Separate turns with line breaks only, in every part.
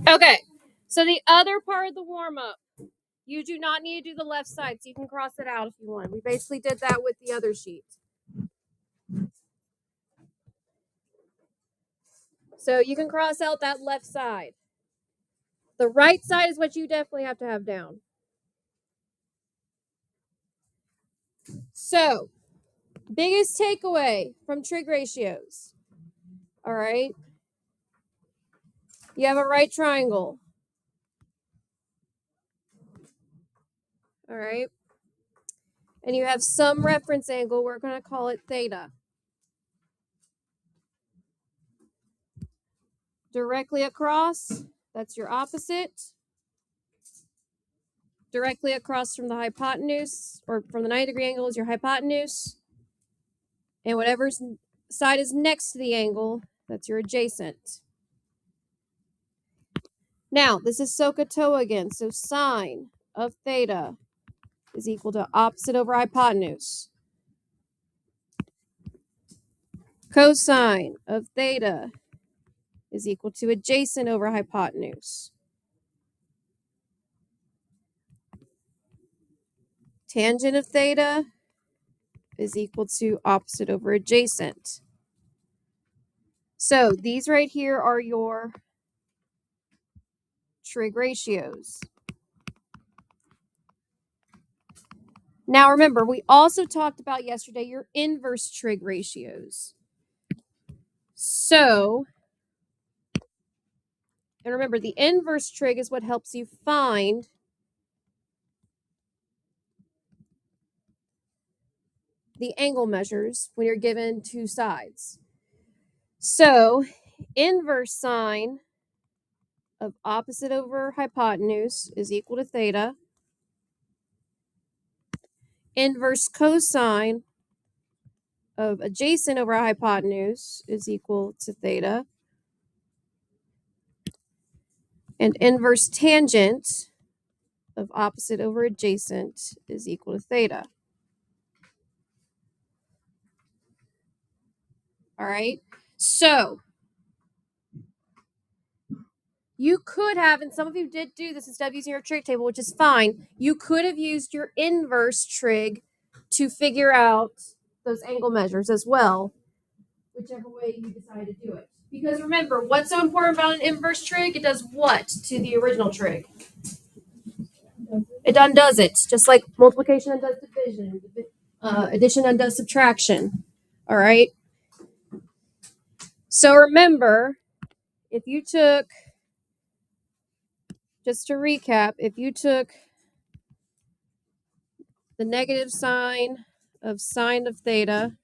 Okay, so the other part of the warm-up, you do not need to do the left side, so you can cross it out if you want. We basically did that with the other sheet. So you can cross out that left side. The right side is what you definitely have to have down. So, biggest takeaway from trig ratios. All right. You have a right triangle. All right. And you have some reference angle. We're going to call it theta. Directly across, that's your opposite. Directly across from the hypotenuse, or from the 90-degree angle, is your hypotenuse. And whatever side is next to the angle, that's your adjacent. Now, this is SOHCAHTOA again. So sine of theta is equal to opposite over hypotenuse. Cosine of theta is equal to adjacent over hypotenuse. Tangent of theta is equal to opposite over adjacent. So these right here are your trig ratios. Now remember, we also talked about yesterday your inverse trig ratios. So, and remember, the inverse trig is what helps you find the angle measures when you're given two sides. So, inverse sine of opposite over hypotenuse is equal to theta. Inverse cosine of adjacent over hypotenuse is equal to theta. And inverse tangent of opposite over adjacent is equal to theta. All right. So you could have, and some of you did do this instead of using your trig table, which is fine. You could have used your inverse trig to figure out those angle measures as well, whichever way you decide to do it. Because remember, what's so important about an inverse trig? It does what to the original trig? It undoes it, just like multiplication undoes division, addition undoes subtraction. All right. So remember, if you took, just to recap, if you took the negative sign of sine of theta,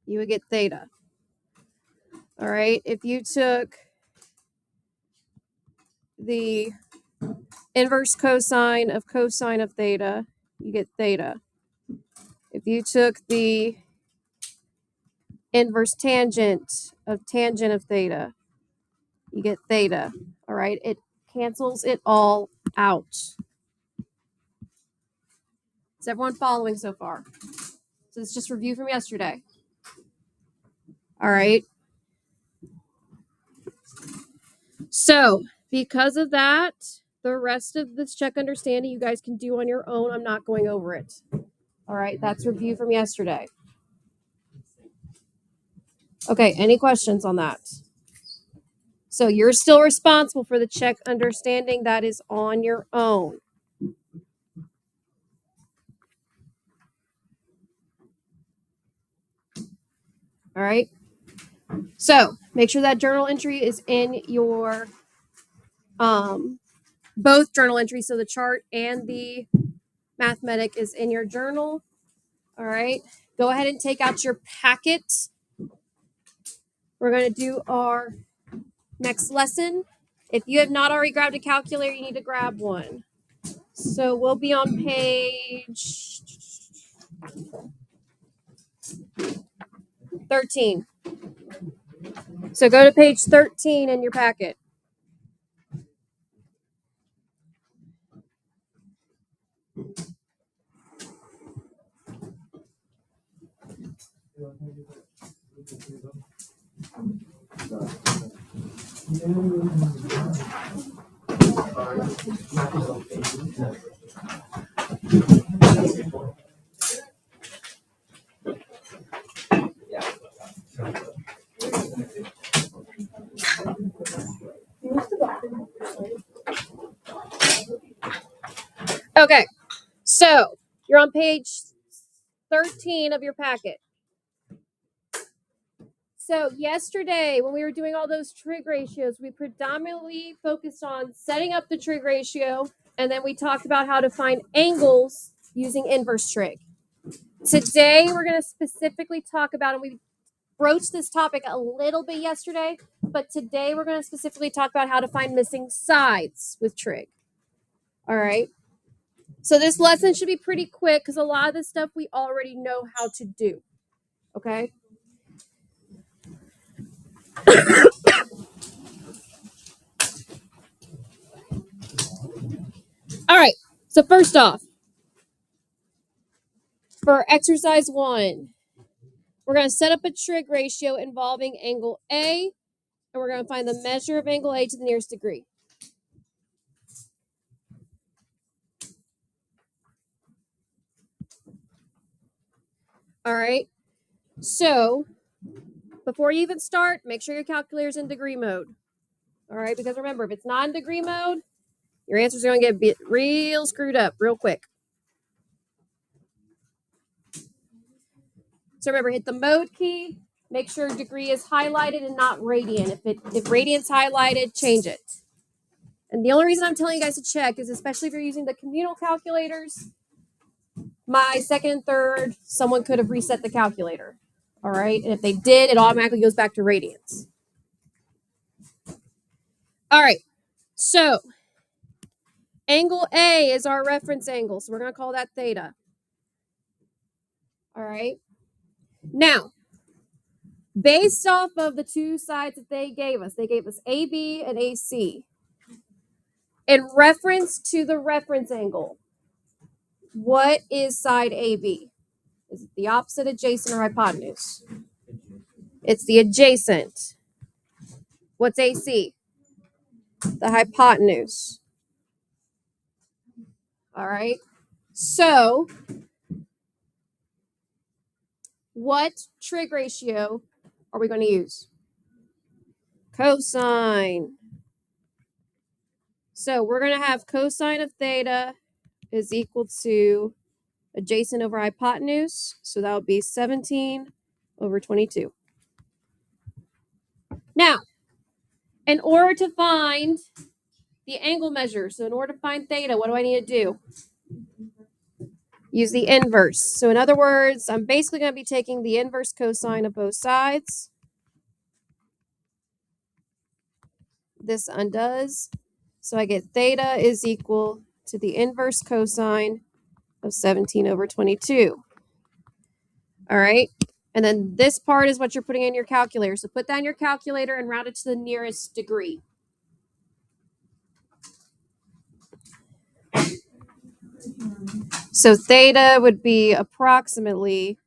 you would get theta. All right. If you took the inverse cosine of theta, you get theta. If you took the inverse tangent of theta, you get theta. All right. It cancels it all out. Is everyone following so far? So it's just review from yesterday. All right. So because of that, the rest of this check understanding you guys can do on your own. I'm not going over it. All right. That's review from yesterday. Okay. Any questions on that? So you're still responsible for the check understanding. That is on your own. All right. So make sure that journal entry is in your both journal entries. So the chart and the mathematic is in your journal. All right. Go ahead and take out your packet. We're going to do our next lesson. If you have not already grabbed a calculator, you need to grab one. So we'll be on page 13. So go to page 13 in your packet. Okay, so you're on page 13 of your packet. So yesterday, when we were doing all those trig ratios, we predominantly focused on setting up the trig ratio, and then we talked about how to find angles using inverse trig. Today, we're going to specifically talk about, and we broached this topic a little bit yesterday, but today we're going to specifically talk about how to find missing sides with trig. All right. So this lesson should be pretty quick because a lot of this stuff we already know how to do. Okay. All right. So first off, for exercise 1, we're going to set up a trig ratio involving angle A, and we're going to find the measure of angle A to the nearest degree. All right. So before you even start, make sure your calculator's in degree mode. All right. Because remember, if it's not in degree mode, your answers are going to get real screwed up real quick. So remember, hit the mode key. Make sure degree is highlighted and not radian. If radian's highlighted, change it. And the only reason I'm telling you guys to check is especially if you're using the communal calculators, my second and third, someone could have reset the calculator. All right. And if they did, it automatically goes back to radians. All right. So angle A is our reference angle. So we're going to call that theta. All right. Now, based off of the two sides that they gave us AB and AC. In reference to the reference angle, what is side AB? Is it the opposite, adjacent, or hypotenuse? It's the adjacent. What's AC? The hypotenuse. All right. So, what trig ratio are we going to use? Cosine. So, we're going to have cosine of theta is equal to adjacent over hypotenuse. So, that would be 17 over 22. Now, in order to find the angle measure, so in order to find theta, what do I need to do? Use the inverse. So in other words, I'm basically going to be taking the inverse cosine of both sides. This undoes. So I get theta is equal to the inverse cosine of 17 over 22. All right. And then this part is what you're putting in your calculator. So put that in your calculator and round it to the nearest degree. So theta would be approximately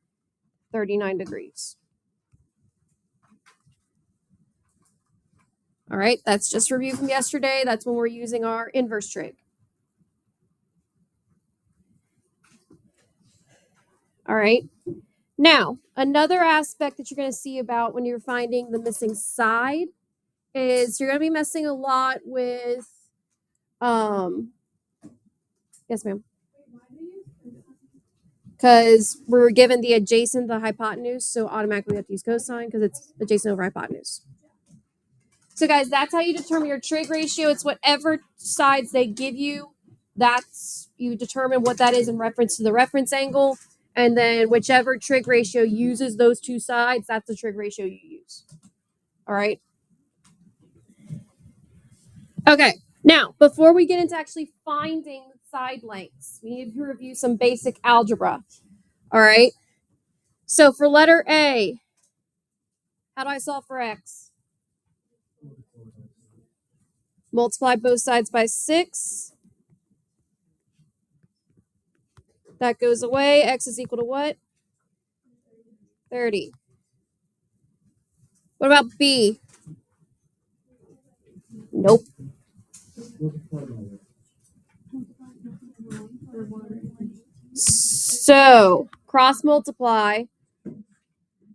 39 degrees. All right, that's just review from yesterday. That's when we're using our inverse trig. All right. Now, another aspect that you're going to see about when you're finding the missing side is you're going to be messing a lot with, yes, ma'am. Because we're given the adjacent, the hypotenuse, so automatically we have to use cosine because it's adjacent over hypotenuse. So guys, that's how you determine your trig ratio. It's whatever sides they give you, that's you determine what that is in reference to the reference angle. And then whichever trig ratio uses those two sides, that's the trig ratio you use. All right. Okay. Now, before we get into actually finding side lengths, we need to review some basic algebra. All right. So for letter A, how do I solve for x? Multiply both sides by 6. That goes away. X is equal to what? 30. What about B? Nope. So cross multiply,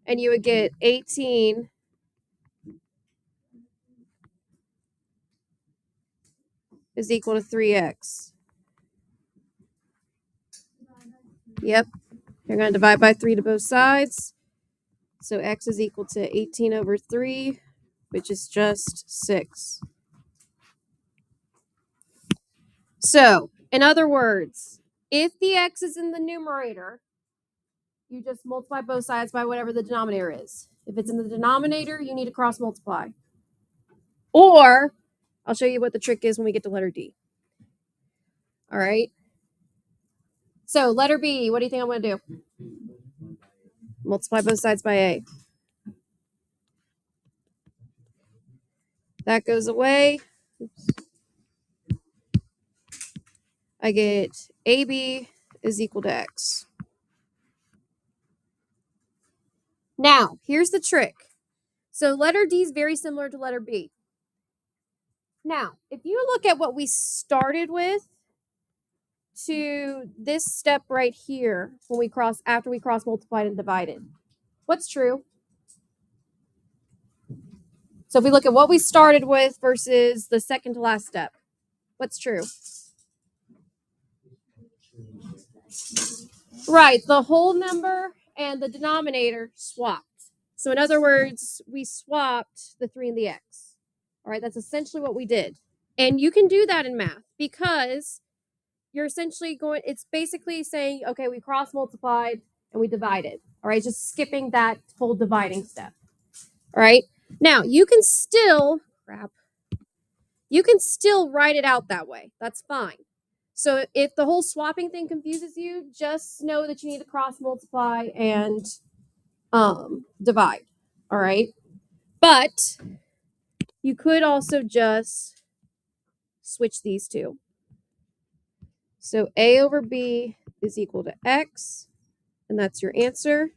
and you would get 18 is equal to 3x. Yep. You're going to divide by 3 to both sides. So x is equal to 18 over 3, which is just 6. So, in other words, if the x is in the numerator, you just multiply both sides by whatever the denominator is. If it's in the denominator, you need to cross multiply. Or, I'll show you what the trick is when we get to letter D. All right. So, letter B, what do you think I'm going to do? Multiply both sides by A. That goes away. Oops. I get AB is equal to X. Now, here's the trick. So letter D is very similar to letter B. Now, if you look at what we started with to this step right here, after we cross multiplied and divided, what's true? So if we look at what we started with versus the second to last step, what's true? Right, the whole number and the denominator swapped. So in other words, we swapped the 3 and the x. All right, that's essentially what we did. And you can do that in math because you're essentially it's basically saying, okay, we cross multiplied and we divided. All right, just skipping that full dividing step. All right, now you can still write it out that way. That's fine. So if the whole swapping thing confuses you, just know that you need to cross multiply and divide. All right, but you could also just switch these two. So A over B is equal to X, and that's your answer.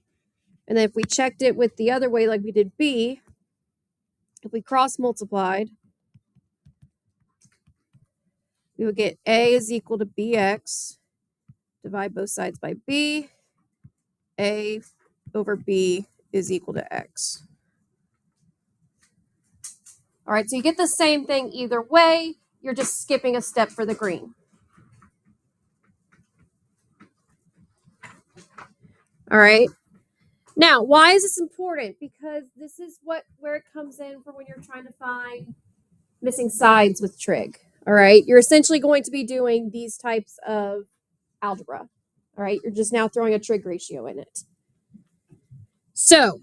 And then if we checked it with the other way like we did B, if we cross multiplied, we would get A is equal to BX, divide both sides by B, A over B is equal to X. All right, so you get the same thing either way. You're just skipping a step for the green. All right. Now, why is this important? Because this is where it comes in for when you're trying to find missing sides with trig. All right. You're essentially going to be doing these types of algebra. All right. You're just now throwing a trig ratio in it. So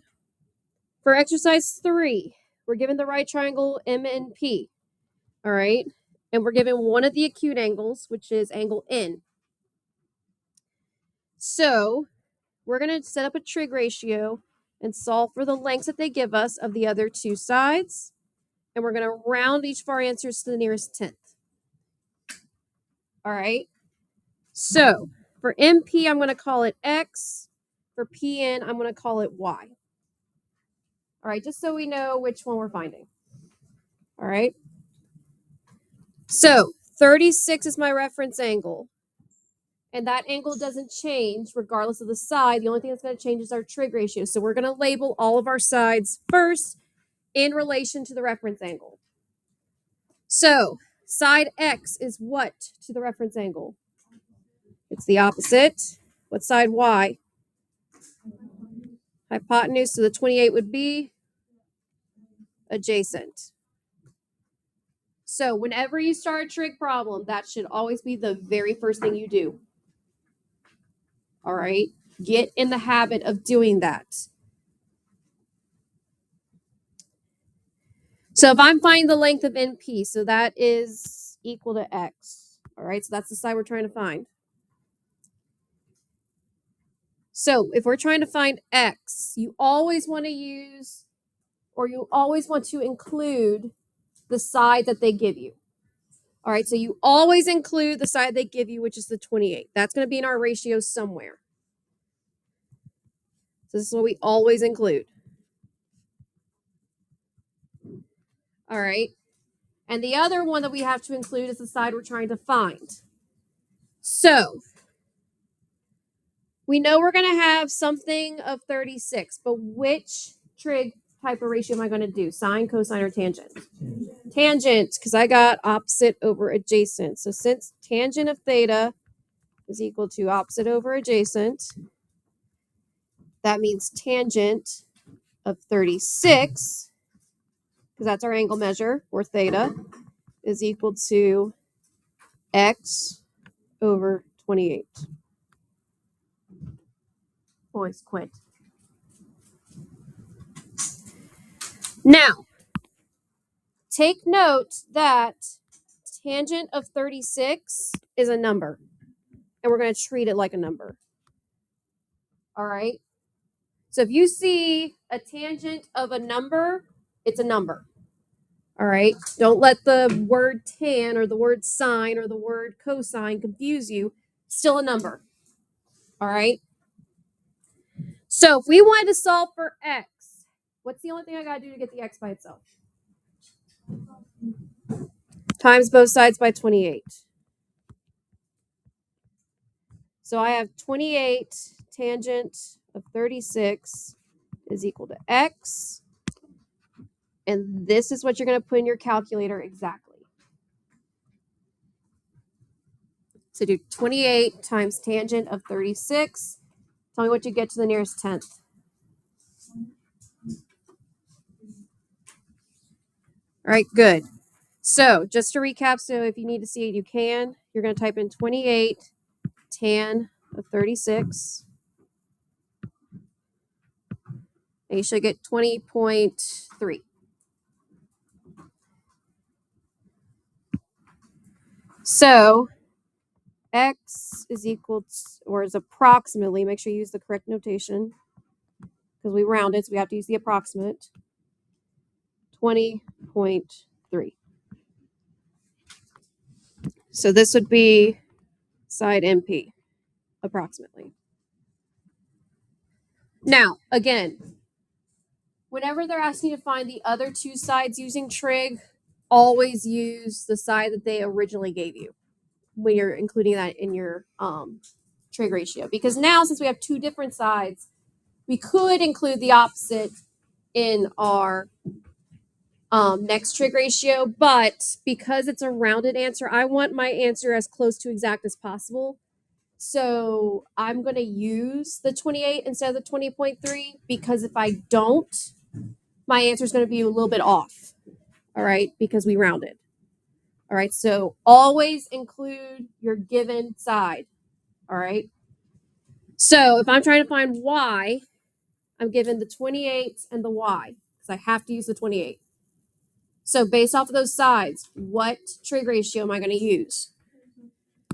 for exercise 3, we're given the right triangle MNP. All right. And we're given one of the acute angles, which is angle N. So we're going to set up a trig ratio and solve for the lengths that they give us of the other two sides. And we're going to round each of our answers to the nearest tenth. All right. So for MP, I'm going to call it X. For PN, I'm going to call it Y. All right, just so we know which one we're finding. All right. So 36 is my reference angle. And that angle doesn't change regardless of the side. The only thing that's going to change is our trig ratio. So we're going to label all of our sides first in relation to the reference angle. So side X is what to the reference angle? It's the opposite. What side Y? Hypotenuse. So the 28 would be adjacent. So whenever you start a trig problem, that should always be the very first thing you do. All right. Get in the habit of doing that. So if I'm finding the length of NP, so that is equal to X. All right. So that's the side we're trying to find. So if we're trying to find X, you always want to use, or you always want to include the side that they give you. All right. So you always include the side they give you, which is the 28. That's going to be in our ratio somewhere. So this is what we always include. All right. And the other one that we have to include is the side we're trying to find. So we know we're going to have something of 36, but which trig type of ratio am I going to do? Sine, cosine, or tangent? Tangent, because I got opposite over adjacent. So since tangent of theta is equal to opposite over adjacent, that means tangent of 36, because that's our angle measure, or theta, is equal to x over 28. Boys, quit. Now, take note that tangent of 36 is a number, and we're going to treat it like a number. All right? So if you see a tangent of a number, it's a number. All right? Don't let the word tan or the word sine or the word cosine confuse you. Still a number. All right? So if we wanted to solve for x, what's the only thing I got to do to get the x by itself? Times both sides by 28. So I have 28 tangent of 36 is equal to x. And this is what you're going to put in your calculator exactly. So do 28 times tangent of 36. Tell me what you get to the nearest tenth. All right, good. So just to recap, so if you need to see it, you can. You're going to type in 28 tan of 36. And you should get 20.3. So x is equal to, or is approximately, make sure you use the correct notation because we rounded, so we have to use the approximate, 20.3. So this would be side MP, approximately. Now, again, whenever they're asking you to find the other two sides using trig, always use the side that they originally gave you when you're including that in your trig ratio. Because now, since we have two different sides, we could include the opposite in our next trig ratio, but because it's a rounded answer, I want my answer as close to exact as possible. So I'm going to use the 28 instead of the 20.3 because if I don't, my answer is going to be a little bit off. All right, because we rounded. All right, so always include your given side. All right. So if I'm trying to find y, I'm given the 28 and the y because I have to use the 28. So based off of those sides, what trig ratio am I going to use?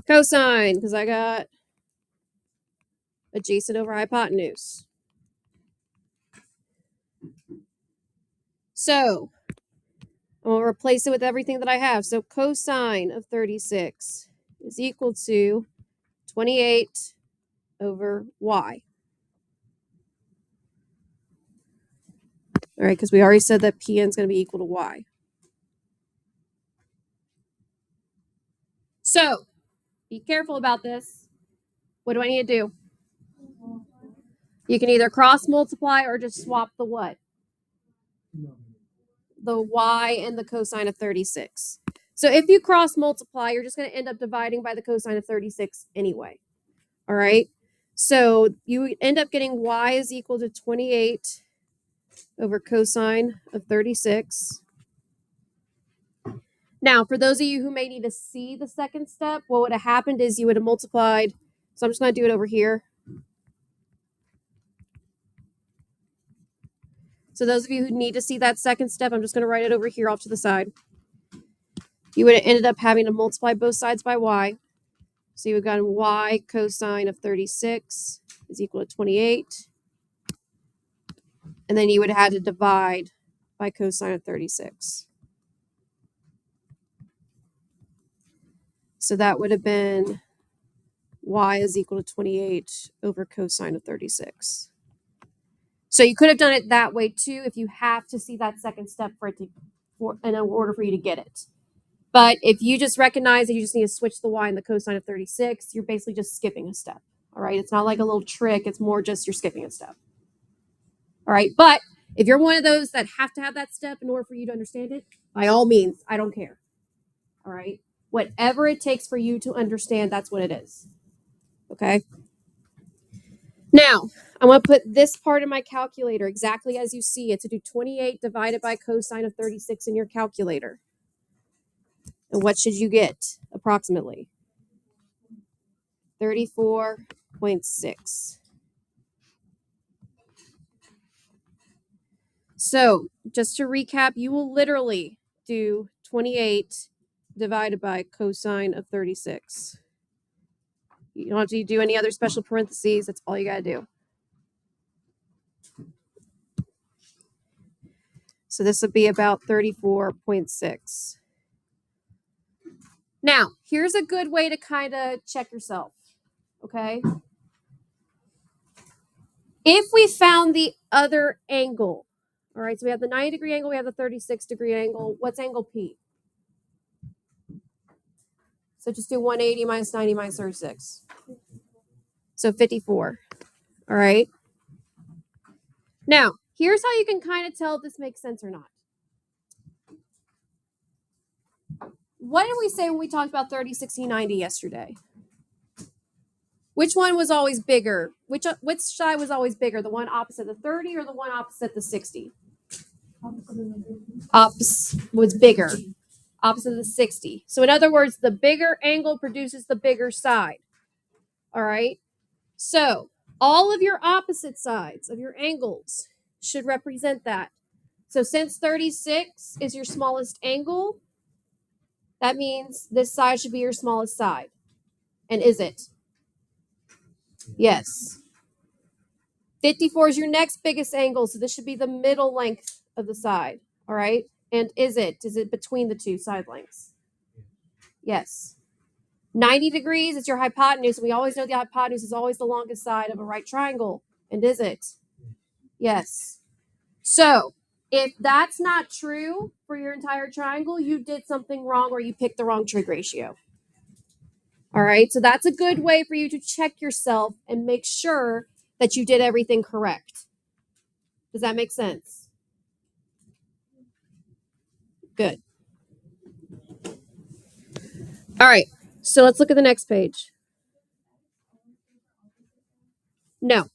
Cosine, because I got adjacent over hypotenuse. So I'm going to replace it with everything that I have. So cosine of 36 is equal to 28 over y. All right, because we already said that Pn is going to be equal to y. So be careful about this. What do I need to do? You can either cross multiply or just swap the what? The y and the cosine of 36. So if you cross multiply, you're just going to end up dividing by the cosine of 36 anyway. All right. So you end up getting y is equal to 28 over cosine of 36. Now, for those of you who may need to see the second step, what would have happened is you would have multiplied. So I'm just going to do it over here. So those of you who need to see that second step, I'm just going to write it over here off to the side. You would have ended up having to multiply both sides by y. So you would have gotten y cosine of 36 is equal to 28. And then you would have had to divide by cosine of 36. So that would have been y is equal to 28 over cosine of 36. So you could have done it that way too if you have to see that second step for it to, in order for you to get it. But if you just recognize that you just need to switch the y and the cosine of 36, you're basically just skipping a step. All right. It's not like a little trick. It's more just you're skipping a step. All right. But if you're one of those that have to have that step in order for you to understand it, by all means, I don't care. All right. Whatever it takes for you to understand, that's what it is. Okay. Now, I'm going to put this part in my calculator exactly as you see it to do 28 divided by cosine of 36 in your calculator. And what should you get approximately? 34.6. So, just to recap, you will literally do 28 divided by cosine of 36. You don't have to do any other special parentheses. That's all you got to do. So this would be about 34.6. Now, here's a good way to kind of check yourself, okay? If we found the other angle, all right, so we have the 90-degree angle, we have the 36-degree angle. What's angle P? So just do 180 minus 90 minus 36. So 54, all right? Now, here's how you can kind of tell if this makes sense or not. What did we say when we talked about 30, 60, 90 yesterday? Which one was always bigger? Which side was always bigger? The one opposite the 30 or the one opposite the 60? Opposite was bigger. Opposite of the 60. So in other words, the bigger angle produces the bigger side. All right? So all of your opposite sides of your angles should represent that. So since 36 is your smallest angle, that means this side should be your smallest side. And is it? Yes. 54 is your next biggest angle, so this should be the middle length of the side. All right? And is it between the two side lengths? Yes. 90 degrees is your hypotenuse. We always know the hypotenuse is always the longest side of a right triangle. And is it? Yes. So if that's not true for your entire triangle, you did something wrong or you picked the wrong trig ratio. All right, so that's a good way for you to check yourself and make sure that you did everything correct. Does that make sense? Good. All right, so let's look at the next page. No,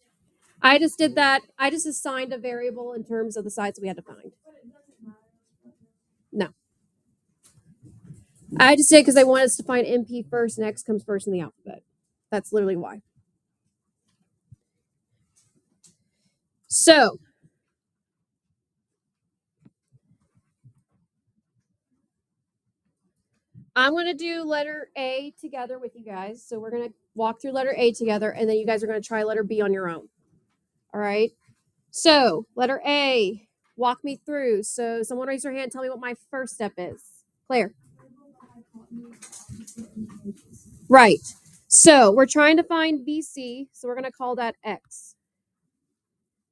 I just did that. I just assigned a variable in terms of the sides we had to find. No. I just did because I wanted us to find NP first and X comes first in the alphabet. That's literally why. So, I'm going to do letter A together with you guys. So we're going to walk through letter A together, and then you guys are going to try letter B on your own. All right? So, letter A, walk me through. So, someone raise their hand, tell me what my first step is. Claire. Right. So, we're trying to find BC, so we're going to call that X.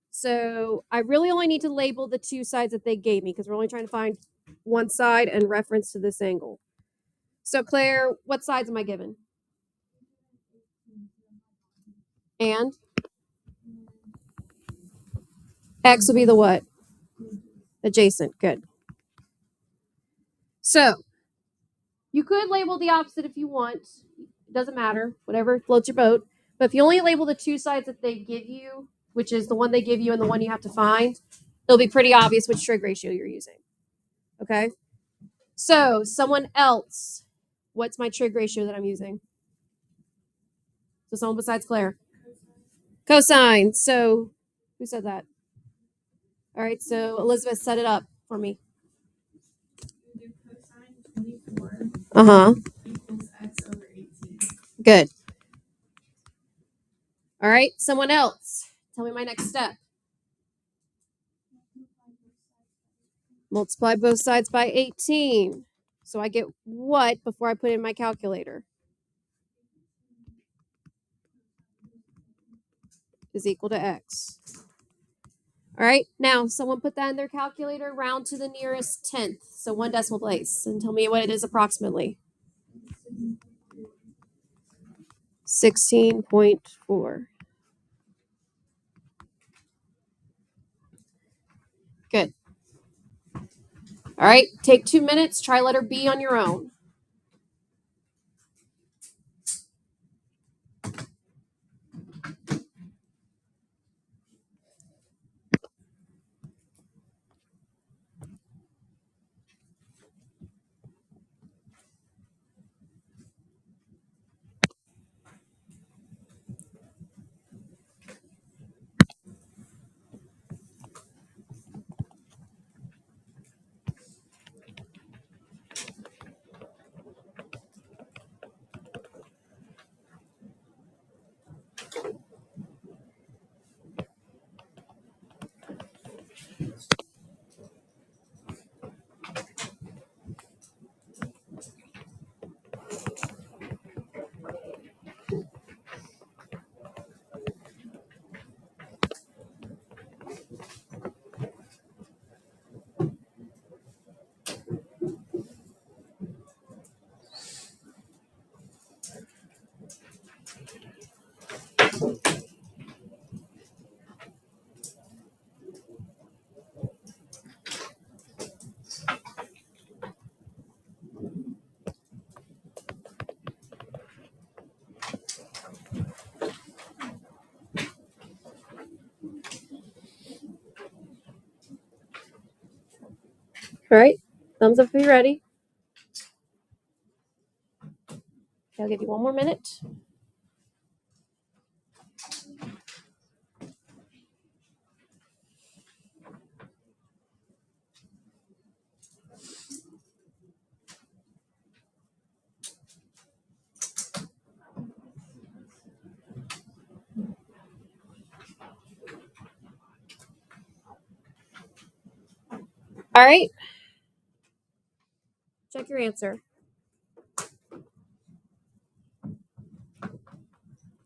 So, I really only need to label the two sides that they gave me because we're only trying to find one side and reference to this angle. So, Claire, what sides am I given? And X will be the what? Adjacent. Good. So, you could label the opposite if you want. It doesn't matter. Whatever floats your boat. But if you only label the two sides that they give you, which is the one they give you and the one you have to find, it'll be pretty obvious which trig ratio you're using. Okay? So, someone else, what's my trig ratio that I'm using? So, someone besides Claire. Cosine. So, who said that? All right, so Elizabeth, set it up for me. Uh-huh. Good. All right, someone else. Tell me my next step. Multiply both sides by 18. So I get what before I put it in my calculator? Is equal to X. All right, now someone put that in their calculator, round to the nearest tenth, so 1 place, and tell me what it is approximately. 16.4. Good. All right, take 2 minutes, try letter B on your own. All right, thumbs up if you're ready. Okay, I'll give you 1 more minute. All right, check your answer.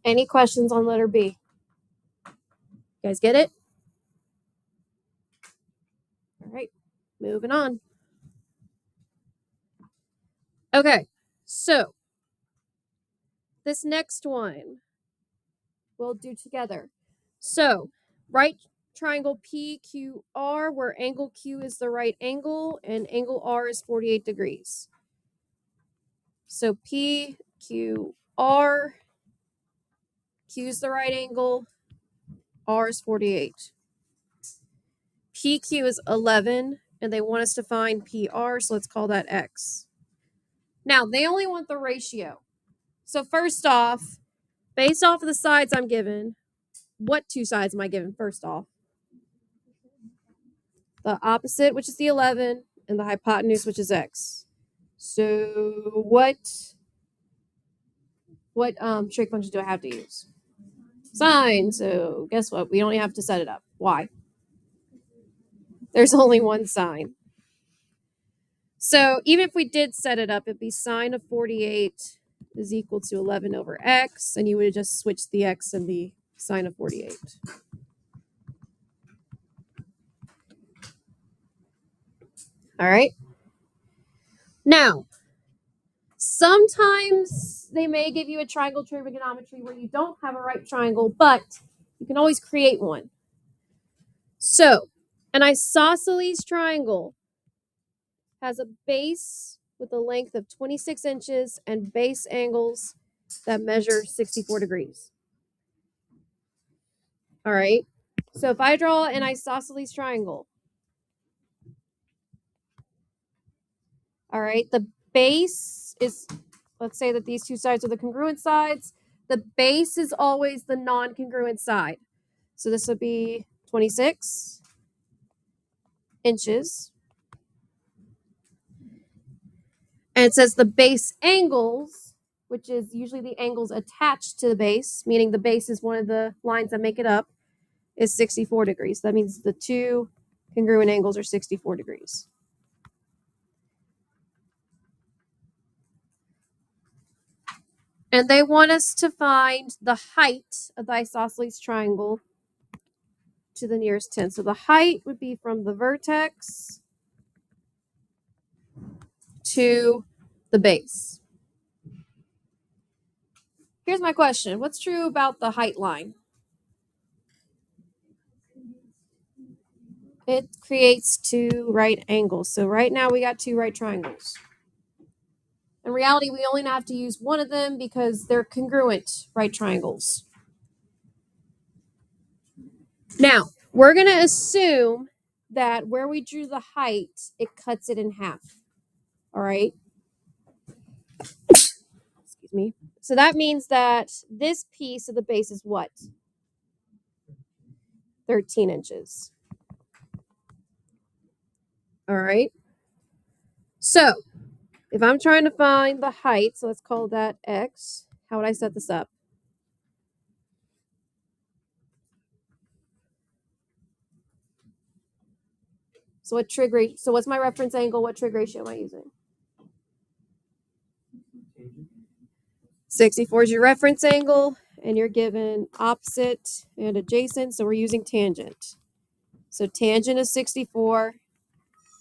Any questions on letter B? You guys get it? All right, moving on. Okay, so this next one we'll do together. So, right triangle PQR, where angle Q is the right angle and angle R is 48 degrees. So PQR, Q is the right angle, R is 48. PQ is 11, and they want us to find PR, so let's call that X. Now, they only want the ratio. So first off, based off of the sides I'm given, what 2 sides am I given first off? The opposite, which is the 11, and the hypotenuse, which is X. So what trig function do I have to use? Sine. So guess what? We don't have to set it up. Why? There's only one sine. So even if we did set it up, it'd be sine of 48 is equal to 11 over X, and you would just switch the X and the sine of 48. All right. Now, sometimes they may give you a triangle trigonometry where you don't have a right triangle, but you can always create one. So, an isosceles triangle has a base with a length of 26 inches and base angles that measure 64 degrees. All right. So if I draw an isosceles triangle, all right, the base is, let's say that these 2 sides are the congruent sides. The base is always the non-congruent side. So this would be 26 inches. And it says the base angles, which is usually the angles attached to the base, meaning the base is one of the lines that make it up, is 64 degrees. That means the 2 congruent angles are 64 degrees. And they want us to find the height of the isosceles triangle to the nearest 10. So the height would be from the vertex to the base. Here's my question. What's true about the height line? It creates two right angles. So right now we got two right triangles. In reality, we only have to use one of them because they're congruent right triangles. Now, we're going to assume that where we drew the height, it cuts it in half. All right? Excuse me. So that means that this piece of the base is what? 13 inches. All right? So, if I'm trying to find the height, so let's call that x, how would I set this up? So what's my reference angle? What trig ratio am I using? 64 is your reference angle, and you're given opposite and adjacent, so we're using tangent. So tangent of 64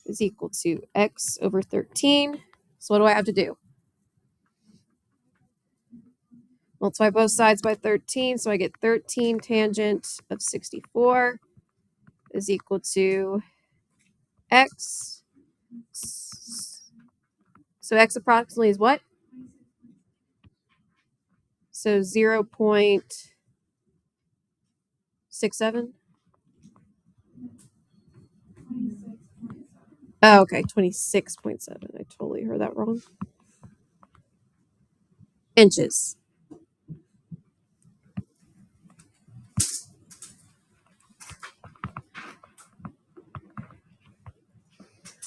is equal to x over 13. So what do I have to do? Multiply both sides by 13, so I get 13 tangent of 64 is equal to x. So x approximately is what? So 0.67. Oh, okay, 26.7. I totally heard that wrong. Inches.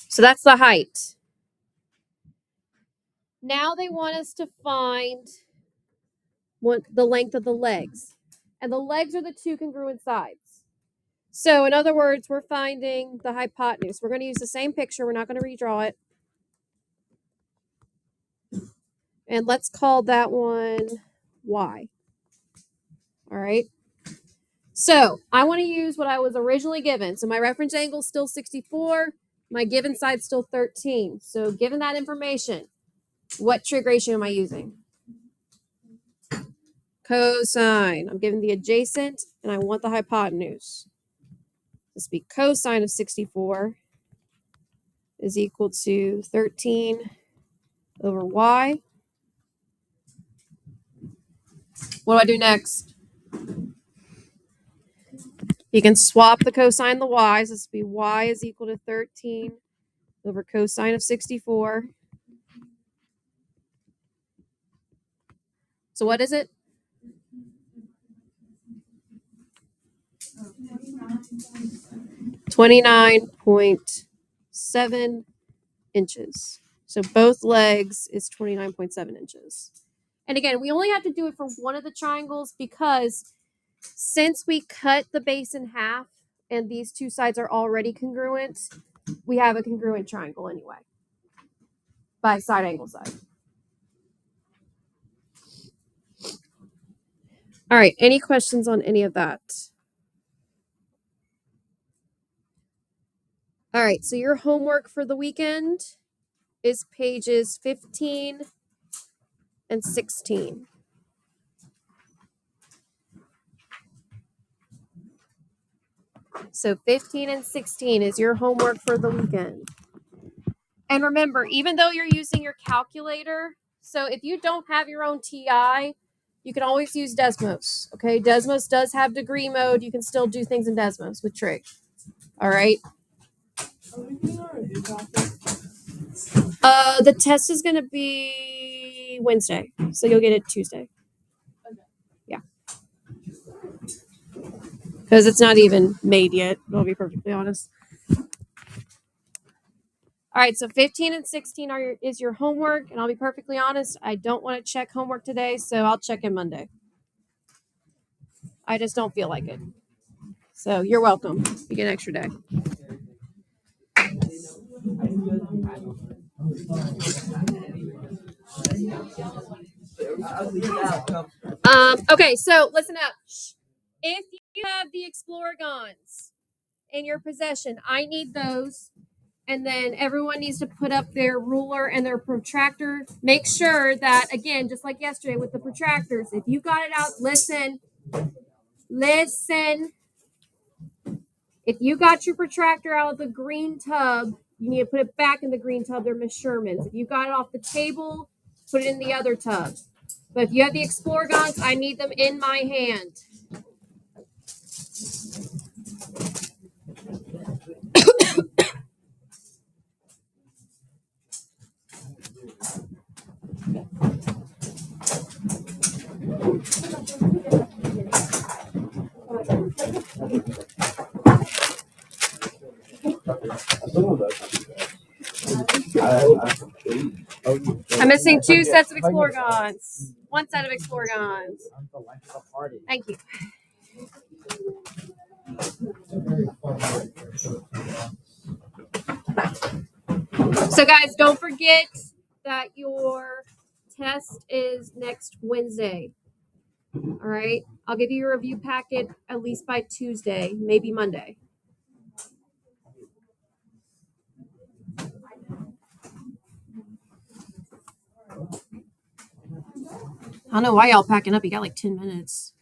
So that's the height. Now they want us to find the length of the legs. And the legs are the two congruent sides. So in other words, we're finding the hypotenuse. We're going to use the same picture. We're not going to redraw it. And let's call that one y. All right. So I want to use what I was originally given. So my reference angle is still 64. My given side is still 13. So given that information, what trig ratio am I using? Cosine. I'm given the adjacent, and I want the hypotenuse. This be cosine of 64 is equal to 13 over y. What do I do next? You can swap the cosine and the y's. This will be y is equal to 13 over cosine of 64. So what is it? 29.7 inches. So both legs is 29.7 inches. And again, we only have to do it for one of the triangles because since we cut the base in half and these two sides are already congruent, we have a congruent triangle anyway by side angle side. All right, any questions on any of that? All right, so your homework for the weekend is pages 15 and 16. So 15 and 16 is your homework for the weekend. And remember, even though you're using your calculator, so if you don't have your own TI, you can always use Desmos. Okay, Desmos does have degree mode. You can still do things in Desmos with trig. All right. The test is going to be Wednesday, so you'll get it Tuesday. Yeah. Because it's not even made yet, I'll be perfectly honest. All right, so 15 and 16 is your homework, and I'll be perfectly honest, I don't want to check homework today, so I'll check in Monday. I just don't feel like it. So you're welcome. You get an extra day. Okay, so listen up. If You have the Exploragons in your possession. I need those. And then everyone needs to put up their ruler and their protractor. Make sure that, again, just like yesterday with the protractors, if you got it out, listen. If you got your protractor out of the green tub, you need to put it back in the green tub. They're measurements. If you got it off the table, put it in the other tub. But if you have the Exploragons, I need them in my hand. I'm missing 2 sets of Exploragons. 1 set of Exploragons. Thank you. So guys, don't forget that your test is next Wednesday. All right. I'll give you a review packet at least by Tuesday, maybe Monday. I don't know why y'all packing up. You got like 10 minutes.